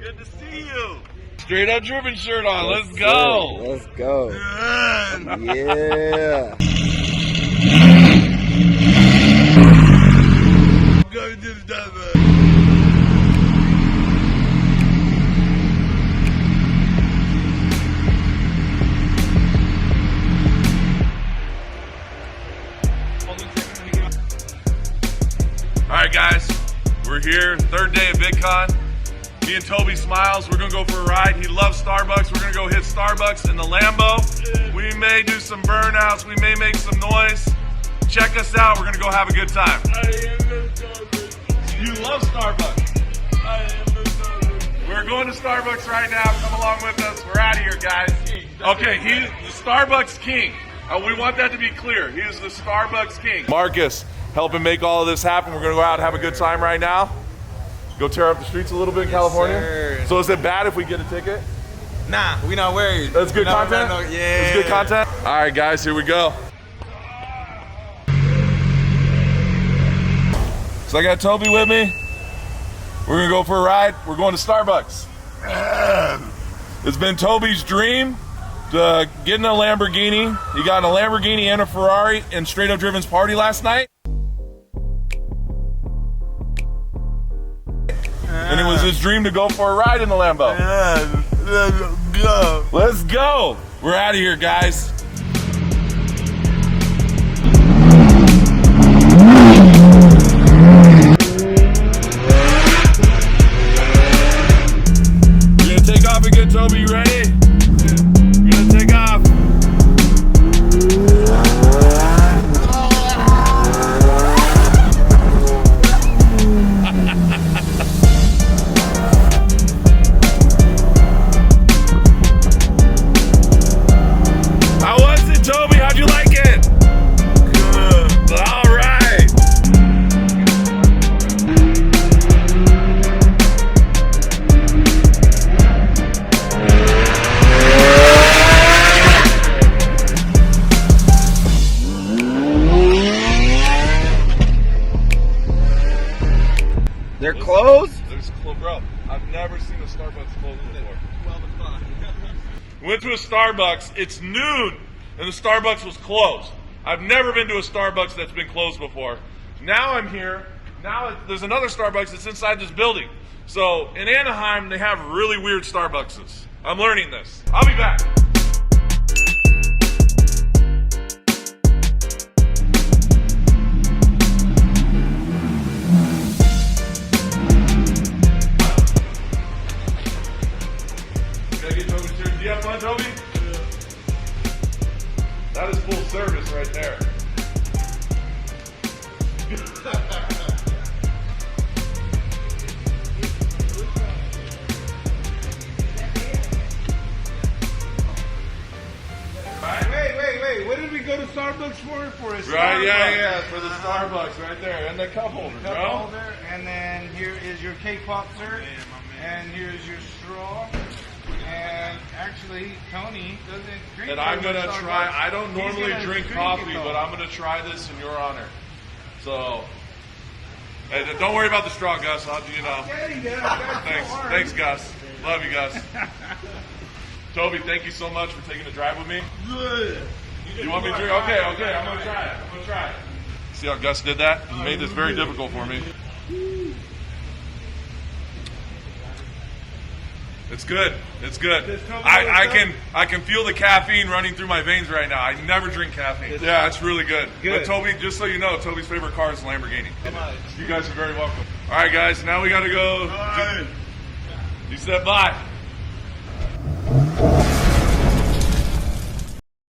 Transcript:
Good to see you. Straight Up Driven shirt on. Let's go. Let's go. Yeah. Yeah. I'm going to the diamond. Alright guys, we're here, third day of Vidcon. Me and Toby Smiles, we're gonna go for a ride. He loves Starbucks. We're gonna go hit Starbucks in the Lambo. We may do some burnouts, we may make some noise. Check us out, we're gonna go have a good time. I am the Starbucks. You love Starbucks. I am the Starbucks. We're going to Starbucks right now. Come along with us. We're out of here, guys. Okay, he's the Starbucks king. We want that to be clear. He is the Starbucks king. Marcus, helping make all of this happen. We're going to go out and have a good time right now. Go tear up the streets a little bit in California. Sir. So is it bad if we get a ticket? Nah, we not worried. That's good content? Yeah. That's good content? All right, guys, here we go. So I got Toby with me. We're going to go for a ride. We're going to Starbucks. It's been Toby's dream to get in a Lamborghini. He got in a Lamborghini and a Ferrari in Straight Up Driven's party last night. And it was his dream to go for a ride in the Lambo. Yeah, let's go. Let's go. We're out of here, guys. We're gonna take off again, Toby. You ready? We're gonna take off. How was it, Toby? How'd you like it? Good. All right. They're closed? There's bro. I've never seen a Starbucks closed before. 12 o'clock. Went to a Starbucks. It's noon, and the Starbucks was closed. I've never been to a Starbucks that's been closed before. Now I'm here. Now there's another Starbucks that's inside this building. So in Anaheim, they have really weird Starbuckses. I'm learning this. I'll be back. Can I get Toby's chair? Do you have fun, Toby? That is full service right there. Wait. What did we go to Starbucks for? For a Starbucks. Right, yeah, for the Starbucks right there. And the cup holder, Cup bro. holder, and then here is your cake pop, sir. And here's your straw. And actually, Tony doesn't drink. And I'm very gonna much try, Starbucks. I don't He's normally gonna drink it, coffee, though. but I'm gonna try this in your honor. So, hey, don't worry about the straw, Gus. I'll, you know. Getting there, that's Thanks, so hard. thanks, Gus. Love you, Gus. Toby, thank you so much for taking the drive with me. Good. You want me to drink? Okay, I'm gonna try it. See how Gus did that? He made this very difficult for me. It's good. It's good. I can feel the caffeine running through my veins right now. I never drink caffeine. Yeah, it's really good. But Toby, just so you know, Toby's favorite car is Lamborghini. You guys are very welcome. All right, guys. Now we gotta go. Bye. You said bye.